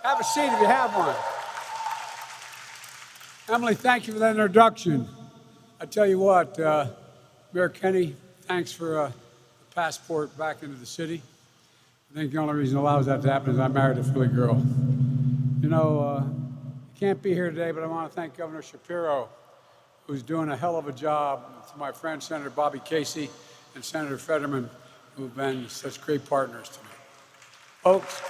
Have a seat if you have one. Emily, thank you for that introduction. I tell you what, Mayor Kenny, thanks for the passport back into the city. I think the only reason it allows that to happen is I married a Philly girl. You know, I can't be here today, but I want to thank Governor Shapiro, who's doing a hell of a job, to my friend Senator Bobby Casey and Senator Fetterman, who've been such great partners to me. Folks,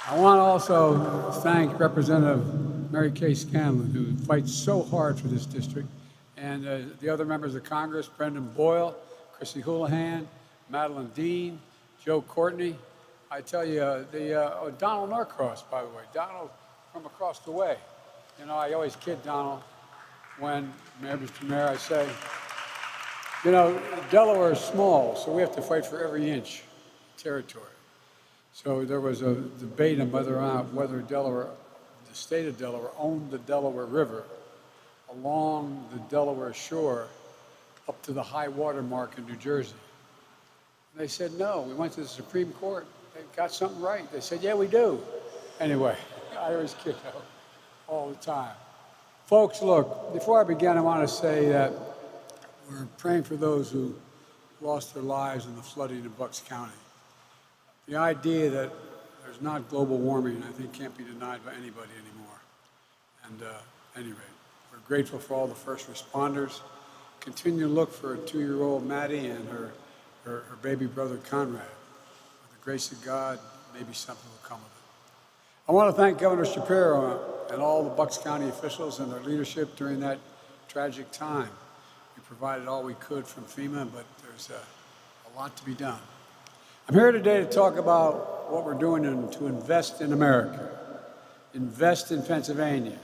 I want to also thank Representative Mary Kay Scanlon, who fights so hard for this district, and the other members of Congress, Brendan Boyle, Chrissy Houlihan, Madeline Dean, Joe Courtney. I tell you, Donald Norcross, by the way, Donald from across the way. You know, I always kid Donald when, Mr. Mayor, I say, you know, Delaware is small, so we have to fight for every inch of territory. So there was a debate on whether Delaware, the state of Delaware, owned the Delaware River along the Delaware shore up to the high water mark in New Jersey. And they said no. We went to the Supreme Court. They got something right. They said, yeah, we do. Anyway, I always kid out all the time. Folks, look, before I begin, I want to say that we're praying for those who lost their lives in the flooding in Bucks County. The idea that there's not global warming, I think, can't be denied by anybody anymore. And at any rate, we're grateful for all the first responders. Continue to look for a 2-year-old Maddie and her baby brother Conrad. With the grace of God, maybe something will come of it. I want to thank Governor Shapiro and all the Bucks County officials and their leadership during that tragic time. We provided all we could from FEMA, but there's a lot to be done. I'm here today to talk about what we're doing to invest in America, invest in Pennsylvania,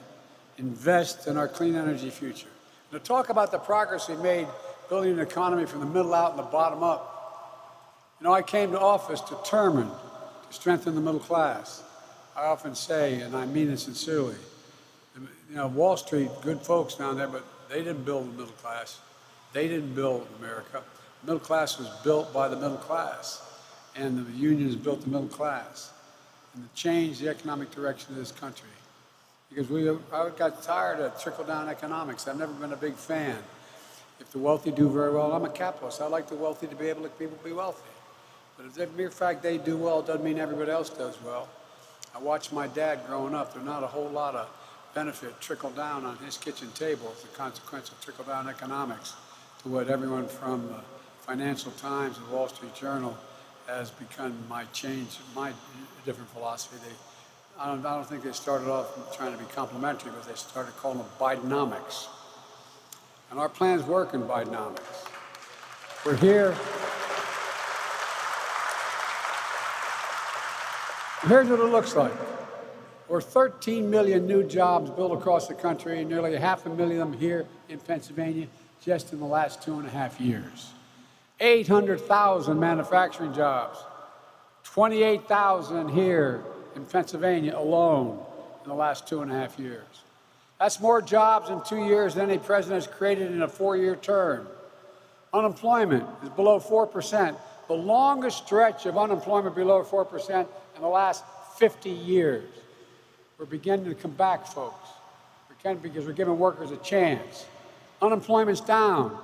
invest in our clean energy future, and to talk about the progress we made building an economy from the middle out and the bottom up. You know, I came to office determined to strengthen the middle class. I often say, and I mean it sincerely, you know, Wall Street, good folks down there, but they didn't build the middle class. They didn't build America. The middle class was built by the middle class. And the unions built the middle class and to change the economic direction of this country. Because I got tired of trickle-down economics. I've never been a big fan. If the wealthy do very well, I'm a capitalist. I like the wealthy to be able to people be wealthy. But if the mere fact they do well doesn't mean everybody else does well. I watched my dad growing up. There's not a whole lot of benefit trickle down on his kitchen table as a consequence of trickle-down economics to what everyone from the Financial Times and Wall Street Journal has become my different philosophy. I don't think they started off trying to be complimentary, but they started calling them Bidenomics. And our plans work in Bidenomics. We're here. Here's what it looks like. We're 13 million new jobs built across the country, nearly 500,000 of them here in Pennsylvania just in the last 2.5 years. 800,000 manufacturing jobs, 28,000 here in Pennsylvania alone in the last 2.5 years. That's more jobs in 2 years than any president has created in a 4-year term. Unemployment is below 4%, the longest stretch of unemployment below 4% in the last 50 years. We're beginning to come back, folks. Because we're giving workers a chance. Unemployment's down.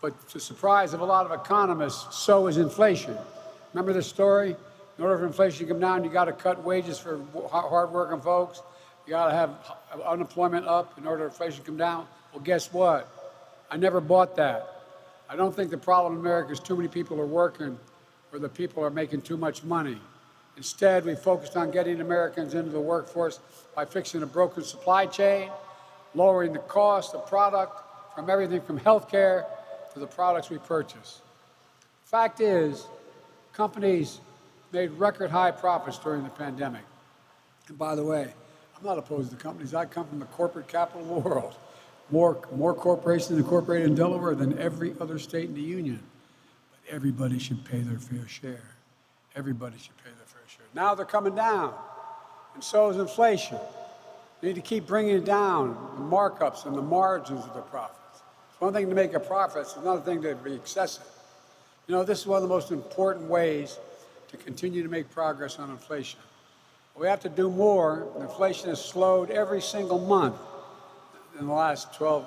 But to the surprise of a lot of economists, so is inflation. Remember this story? In order for inflation to come down, you got to cut wages for hardworking folks. You got to have unemployment up in order for inflation to come down. Well, guess what? I never bought that. I don't think the problem in America is too many people are working or the people are making too much money. Instead, we focused on getting Americans into the workforce by fixing a broken supply chain, lowering the cost of product from everything from healthcare to the products we purchase. Fact is, companies made record high profits during the pandemic. And by the way, I'm not opposed to companies. I come from the corporate capital of the world. More corporations incorporated in Delaware than every other state in the union. But everybody should pay their fair share. Everybody should pay their fair share. Now they're coming down, and so is inflation. We need to keep bringing down the markups and the margins of the profits. It's one thing to make a profit, it's another thing to be excessive. You know, this is one of the most important ways to continue to make progress on inflation. We have to do more. Inflation has slowed every single month in the last 12,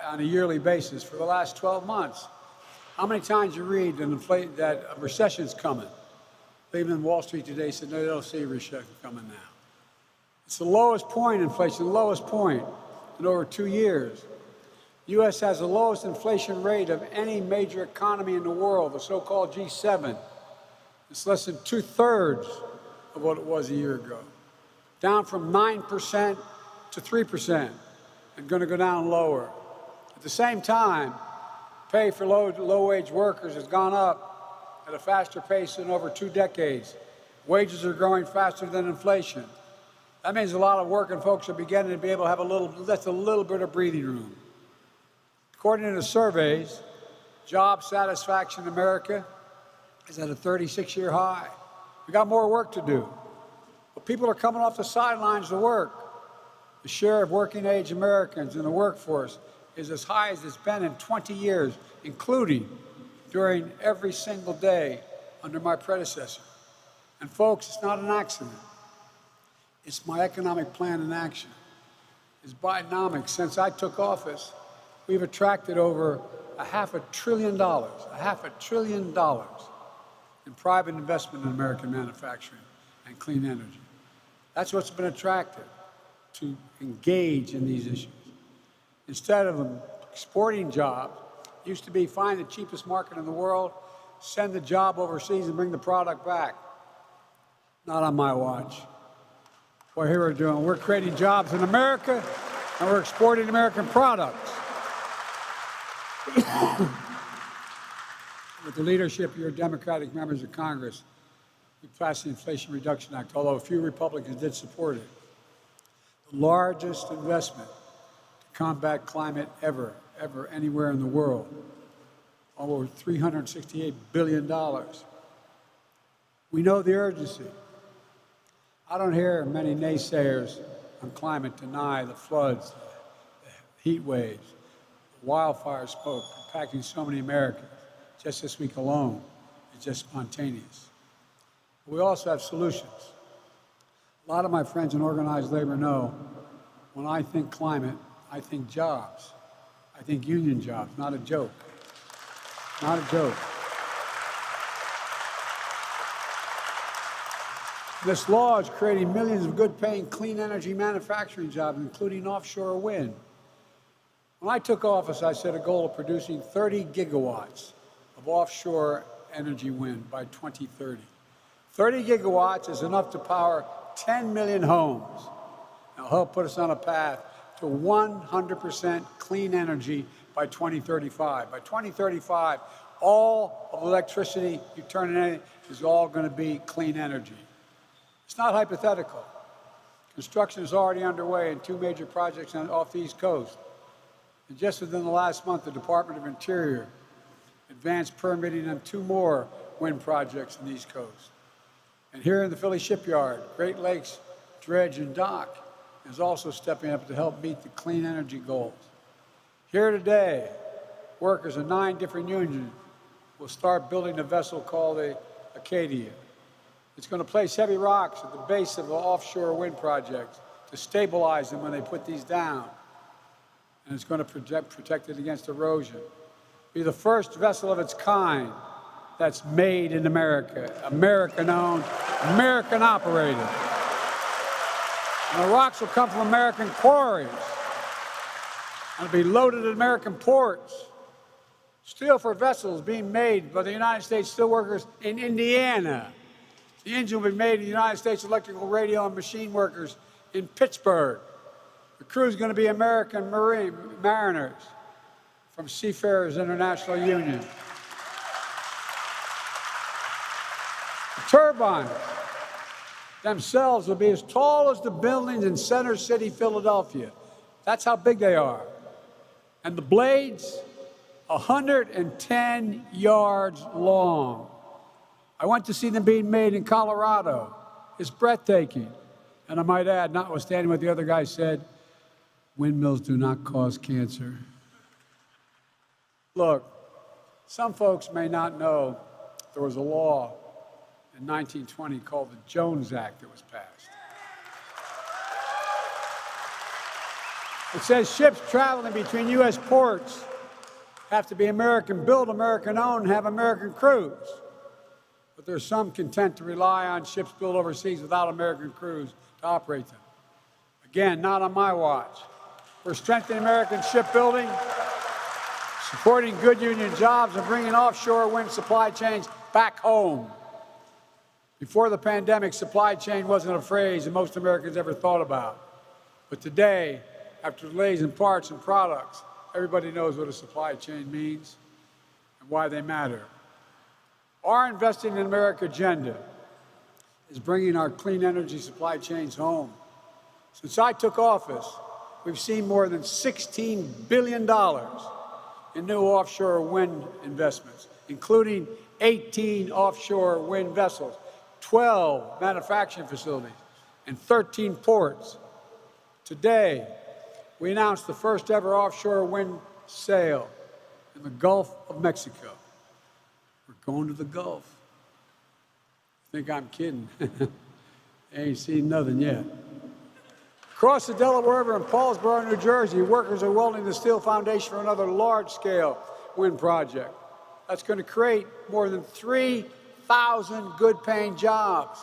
on a yearly basis for the last 12 months. How many times you read that a recession's coming? Even Wall Street today said, no, they don't see a recession coming now. It's the lowest point in inflation, the lowest point in over 2 years. The U.S. has the lowest inflation rate of any major economy in the world, the so-called G7. It's less than 2/3 of what it was a year ago, down from 9% to 3%, and going to go down lower. At the same time, pay for low-wage workers has gone up at a faster pace than over 2 decades. Wages are growing faster than inflation. That means a lot of working folks are beginning to be able to have a little bit of breathing room. According to the surveys, job satisfaction in America is at a 36-year high. We got more work to do, but people are coming off the sidelines to work. The share of working-age Americans in the workforce is as high as it's been in 20 years, including during every single day under my predecessor. And folks, it's not an accident. It's my economic plan in action. It's Bidenomics. Since I took office, we've attracted over $500 billion in private investment in American manufacturing and clean energy. That's what's been attracted to engage in these issues. Instead of exporting jobs, it used to be find the cheapest market in the world, send the job overseas and bring the product back. Not on my watch. What here we're doing, we're creating jobs in America and we're exporting American products. With the leadership of your Democratic members of Congress, we passed the Inflation Reduction Act, although a few Republicans did support it. The largest investment to combat climate ever, anywhere in the world. Over $368 billion. We know the urgency. I don't hear many naysayers on climate deny the floods, the heat waves, the wildfire smoke impacting so many Americans. Just this week alone, it's just spontaneous. But we also have solutions. A lot of my friends in organized labor know when I think climate, I think jobs. I think union jobs, not a joke. Not a joke. This law is creating millions of good-paying clean energy manufacturing jobs, including offshore wind. When I took office, I set a goal of producing 30 gigawatts of offshore energy wind by 2030. 30 gigawatts is enough to power 10 million homes. It'll help put us on a path to 100% clean energy by 2035. By 2035, all of the electricity you turn in is all going to be clean energy. It's not hypothetical. Construction is already underway in 2 major projects off the East Coast. And just within the last month, the Department of Interior advanced permitting on 2 more wind projects on the East Coast. And here in the Philly shipyard, Great Lakes Dredge and Dock is also stepping up to help meet the clean energy goals. Here today, workers in 9 different unions will start building a vessel called the Acadia. It's going to place heavy rocks at the base of the offshore wind projects to stabilize them when they put these down. And it's going to protect it against erosion. Be the first vessel of its kind that's made in America, American-owned, American-operated. And the rocks will come from American quarries. And it'll be loaded at American ports. Steel for vessels being made by the United States steelworkers in Indiana. The engine will be made in the United States electrical, radio, and machine workers in Pittsburgh. The crew is going to be American mariners from Seafarers International Union. The turbines themselves will be as tall as the buildings in Center City, Philadelphia. That's how big they are. And the blades, 110 yards long. I went to see them being made in Colorado. It's breathtaking. And I might add, notwithstanding what the other guy said, windmills do not cause cancer. Look, some folks may not know there was a law in 1920 called the Jones Act that was passed. It says ships traveling between U.S. ports have to be American-built, American-owned, and have American crews. But there's some content to rely on ships built overseas without American crews to operate them. Again, not on my watch. We're strengthening American shipbuilding, supporting good union jobs, and bringing offshore wind supply chains back home. Before the pandemic, supply chain wasn't a phrase that most Americans ever thought about. But today, after delays in parts and products, everybody knows what a supply chain means and why they matter. Our Investing in America agenda is bringing our clean energy supply chains home. Since I took office, we've seen more than $16 billion in new offshore wind investments, including 18 offshore wind vessels, 12 manufacturing facilities, and 13 ports. Today, we announced the first ever offshore wind sail in the Gulf of Mexico. We're going to the Gulf. I think I'm kidding. Ain't seen nothing yet. Across the Delaware River in Paulsboro, New Jersey, workers are welding the steel foundation for another large-scale wind project. That's going to create more than 3,000 good-paying jobs.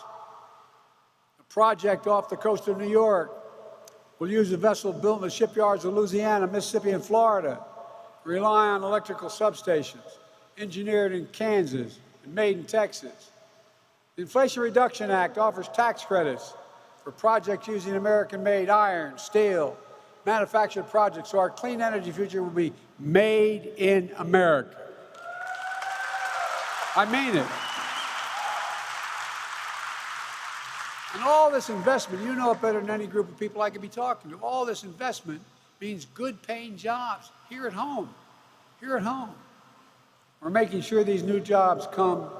The project off the coast of New York will use a vessel built in the shipyards of Louisiana, Mississippi, and Florida, rely on electrical substations, engineered in Kansas and made in Texas. The Inflation Reduction Act offers tax credits for projects using American-made iron, steel, manufactured projects, so our clean energy future will be made in America. I mean it. And all this investment, you know it better than any group of people I could be talking to, all this investment means good-paying jobs here at home, here at home. We're making sure these new jobs come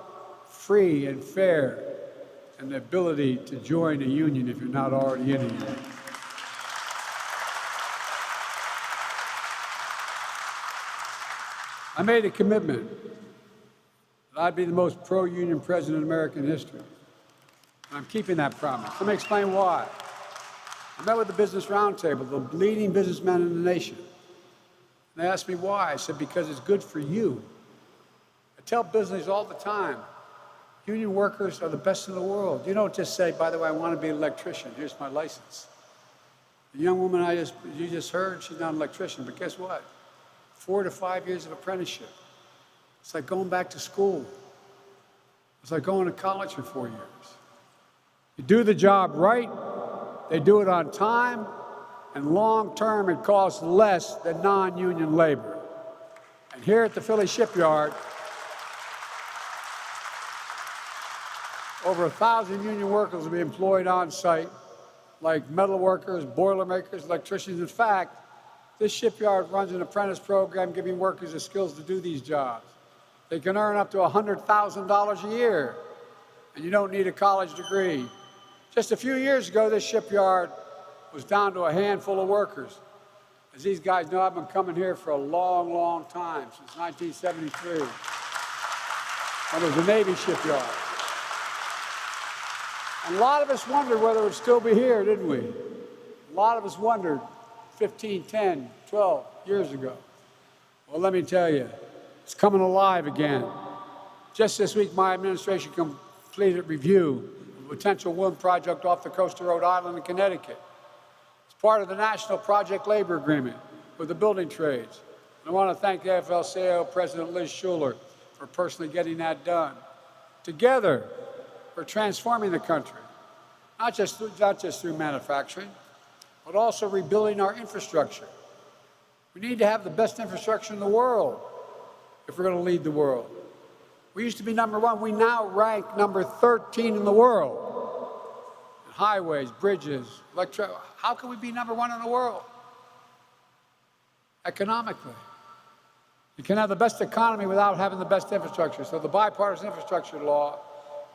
free and fair, and the ability to join a union if you're not already in a union. I made a commitment that I'd be the most pro-union president in American history. And I'm keeping that promise. Let me explain why. I met with the Business Roundtable, the leading businessmen in the nation. And they asked me why. I said, because it's good for you. I tell business all the time, union workers are the best in the world. You don't just say, by the way, I want to be an electrician. Here's my license. The young woman you just heard, she's not an electrician, but guess what? 4 to 5 years of apprenticeship. It's like going back to school. It's like going to college for 4 years. You do the job right, they do it on time, and long term it costs less than non-union labor. And here at the Philly shipyard, over 1,000 union workers will be employed on site, like metal workers, boiler makers, electricians. In fact, this shipyard runs an apprentice program giving workers the skills to do these jobs. They can earn up to $100,000 a year, and you don't need a college degree. Just a few years ago, this shipyard was down to a handful of workers. As these guys know, I've been coming here for a long, long time, since 1973, when it was a Navy shipyard. And a lot of us wondered whether it would still be here, didn't we? A lot of us wondered 15, 10, 12 years ago. Well, let me tell you, it's coming alive again. Just this week, my administration completed a review of a potential wind project off the coast of Rhode Island and Connecticut. It's part of the National Project Labor Agreement with the building trades. And I want to thank the AFL-CIO President Liz Shuler for personally getting that done. Together, we're transforming the country, not just through manufacturing, but also rebuilding our infrastructure. We need to have the best infrastructure in the world if we're going to lead the world. We used to be number 1. We now rank number 13 in the world. Highways, bridges, how can we be number 1 in the world? Economically. You can have the best economy without having the best infrastructure. So the bipartisan infrastructure law,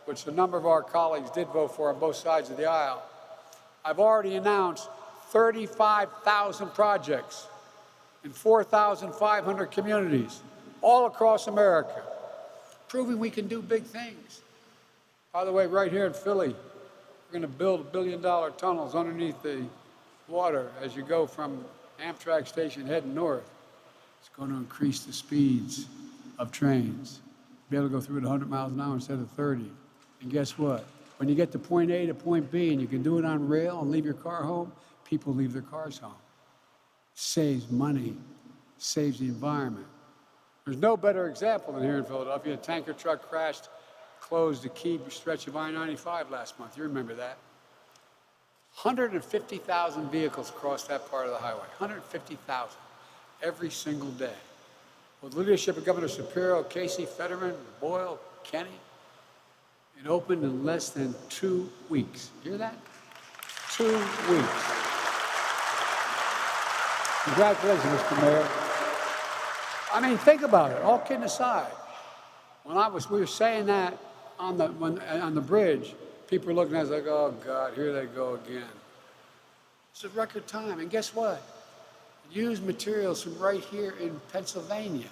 which a number of our colleagues did vote for on both sides of the aisle, I've already announced 35,000 projects in 4,500 communities all across America, proving we can do big things. By the way, right here in Philly, we're going to build billion-dollar tunnels underneath the water as you go from Amtrak station heading north. It's going to increase the speeds of trains. Be able to go through it 100 miles an hour instead of 30. And guess what? When you get to point A to point B and you can do it on rail and leave your car home, people leave their cars home. Saves money, saves the environment. There's no better example than here in Philadelphia. A tanker truck crashed, closed the key stretch of I-95 last month. You remember that? 150,000 vehicles crossed that part of the highway. 150,000 every single day. With the leadership of Governor Shapiro, Casey, Fetterman, Boyle, Kenny, it opened in less than 2 weeks. Hear that? 2 weeks. Congratulations, Mr. Mayor. I mean, think about it. All kidding aside, when we were saying that on the bridge, people were looking at us like, "Oh God, here they go again." It's a record time, and guess what? Used materials from right here in Pennsylvania.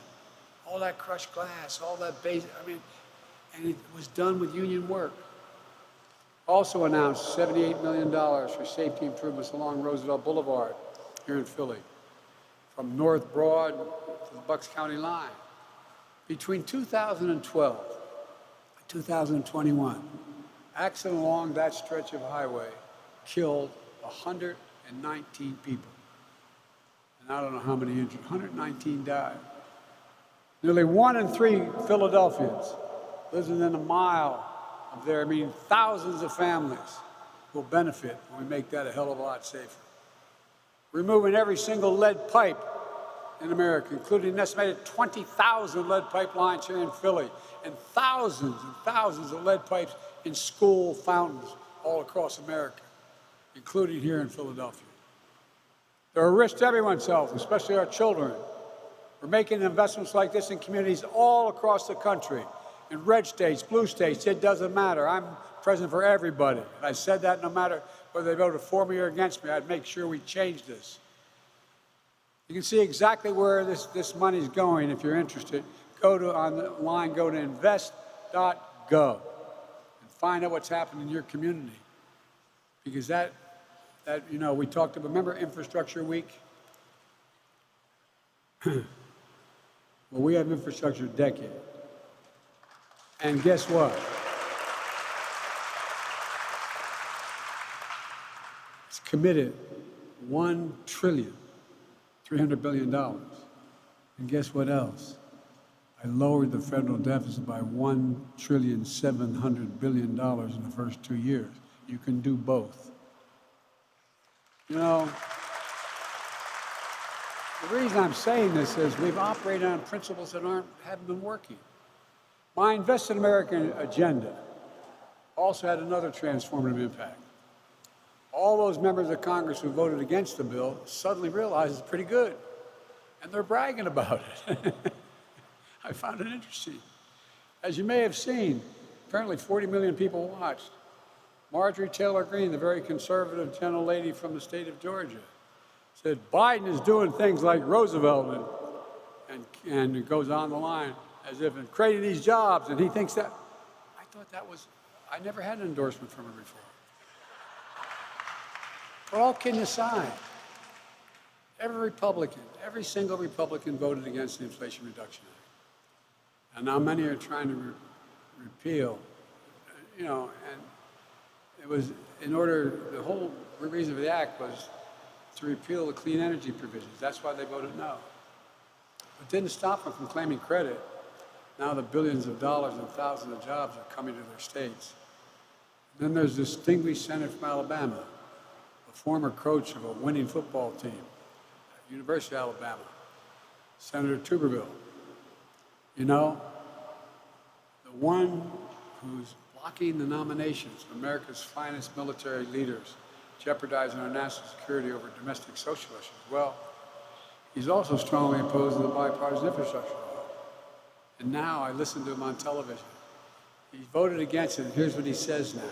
All that crushed glass, all that base. I mean, and it was done with union work. Also announced $78 million for safety improvements along Roosevelt Boulevard here in Philly, from North Broad to the Bucks County line. Between 2012 and 2021, accident along that stretch of highway killed 119 people. And I don't know how many injured. 119 died. Nearly 1 in 3 Philadelphians lives within a mile of there. I mean, thousands of families will benefit when we make that a hell of a lot safer. Removing every single lead pipe in America, including an estimated 20,000 lead pipe lines here in Philly, and thousands of lead pipes in school fountains all across America, including here in Philadelphia. There are risks to everyone's health, especially our children. We're making investments like this in communities all across the country, in red states, blue states, it doesn't matter. I'm president for everybody. And I said that no matter whether they voted for me or against me, I'd make sure we change this. You can see exactly where this money's going if you're interested. Go to online, go to invest.gov and find out what's happening in your community. Because that you know, we talked about, remember Infrastructure Week? Well, we have infrastructure a decade. And guess what? It's committed $1.3 trillion. And guess what else? I lowered the federal deficit by $1.7 trillion in the first 2 years. You can do both. You know, the reason I'm saying this is we've operated on principles that haven't been working. My Invest in America agenda also had another transformative impact. All those members of Congress who voted against the bill suddenly realized it's pretty good, and they're bragging about it. I found it interesting. As you may have seen, apparently 40 million people watched. Marjorie Taylor Greene, the very conservative gentlelady from the state of Georgia, said Biden is doing things like Roosevelt, and it goes on the line as if in creating these jobs, and he thinks that. I thought that was, I never had an endorsement from her before. But all kidding aside, every single Republican voted against the Inflation Reduction Act. And now many are trying to repeal, you know, and it was in order, the whole reason for the act was to repeal the clean energy provisions. That's why they voted no. It didn't stop them from claiming credit. Now the billions of dollars and thousands of jobs are coming to their states. And then there's this distinguished senator from Alabama, a former coach of a winning football team at University of Alabama, Senator Tuberville. You know, the one who's blocking the nominations of America's finest military leaders, jeopardizing our national security over domestic social issues. Well, he's also strongly opposed to the bipartisan infrastructure law. And now I listen to him on television. He voted against it, and here's what he says now.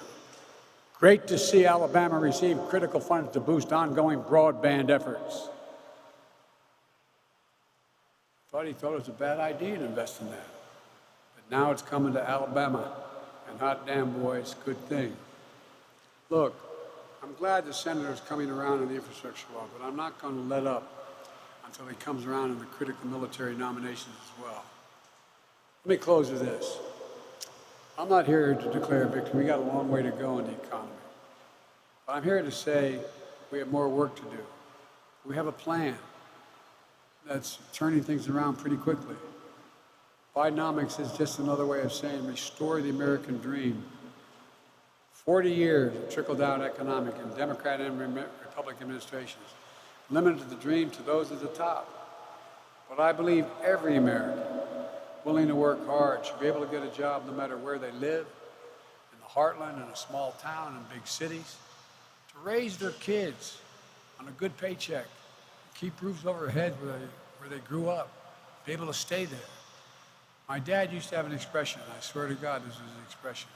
Great to see Alabama receive critical funds to boost ongoing broadband efforts. He thought it was a bad idea to invest in that. But now it's coming to Alabama, and hot damn boy, it's a good thing. Look, I'm glad the senator's coming around on the infrastructure law, but I'm not going to let up until he comes around in the critical military nominations as well. Let me close with this. I'm not here to declare victory. We got a long way to go in the economy. But I'm here to say we have more work to do. We have a plan that's turning things around pretty quickly. Bidenomics is just another way of saying restore the American dream. 40 years of trickle-down economic and Democrat and Republican administrations limited the dream to those at the top. But I believe every American willing to work hard should be able to get a job no matter where they live, in the heartland, in a small town, in big cities, to raise their kids on a good paycheck, keep roofs over their head where they grew up, be able to stay there. My dad used to have an expression, and I swear to God this was an expression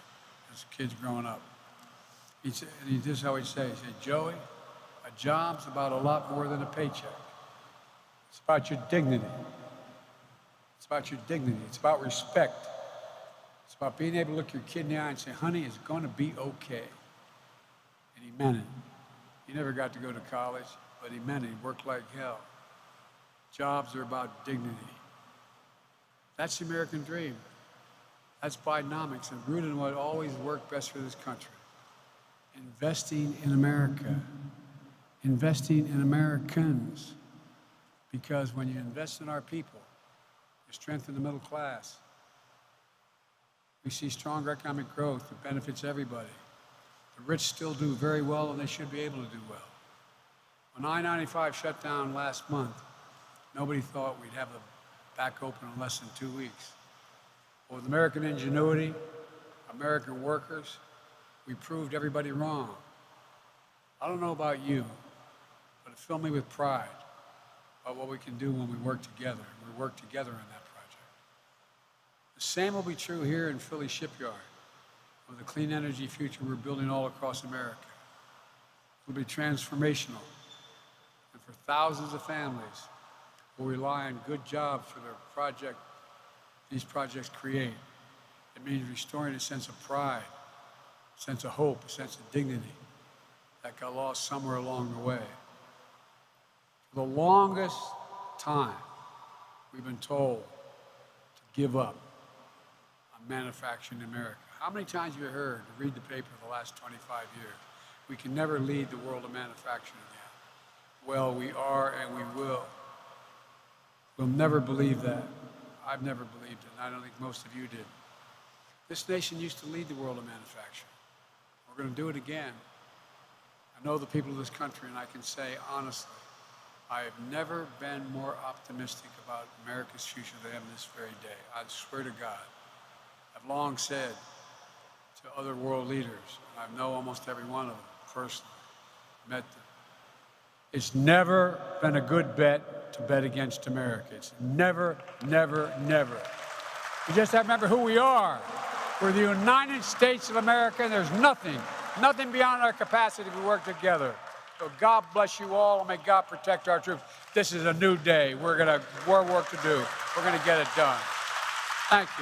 as kids growing up. This is how he'd say, he said, Joey, a job's about a lot more than a paycheck. It's about your dignity. It's about your dignity. It's about respect. It's about being able to look your kid in the eye and say, honey, it's going to be okay. And he meant it. He never got to go to college, but he meant it. He worked like hell. Jobs are about dignity. That's the American dream. That's Bidenomics, and rooted in what always worked best for this country. Investing in America. Investing in Americans. Because when you invest in our people, you strengthen the middle class. We see stronger economic growth that benefits everybody. The rich still do very well, and they should be able to do well. When I-95 shut down last month, nobody thought we'd have the back open in less than 2 weeks. But with American ingenuity, American workers, we proved everybody wrong. I don't know about you, but it filled me with pride about what we can do when we work together. We work together on that project. The same will be true here in Philly Shipyard with the clean energy future we're building all across America. It will be transformational. And for thousands of families who rely on good jobs for their project, these projects create. It means restoring a sense of pride, a sense of hope, a sense of dignity that got lost somewhere along the way. For the longest time, we've been told to give up on manufacturing in America. How many times have you heard, to read the paper the last 25 years, we can never lead the world of manufacturing again? Well, we are and we will. We'll never believe that. I've never believed it, and I don't think most of you did. This nation used to lead the world of manufacturing. We're going to do it again. I know the people of this country, and I can say honestly, I have never been more optimistic about America's future than I am this very day. I swear to God. I've long said to other world leaders, and I know almost every one of them personally, met them, it's never been a good bet to bet against America. It's never, never, never. We just have to remember who we are. We're the United States of America, and there's nothing beyond our capacity if we work together. So God bless you all, and may God protect our troops. This is a new day. We're work to do. We're going to get it done. Thank you.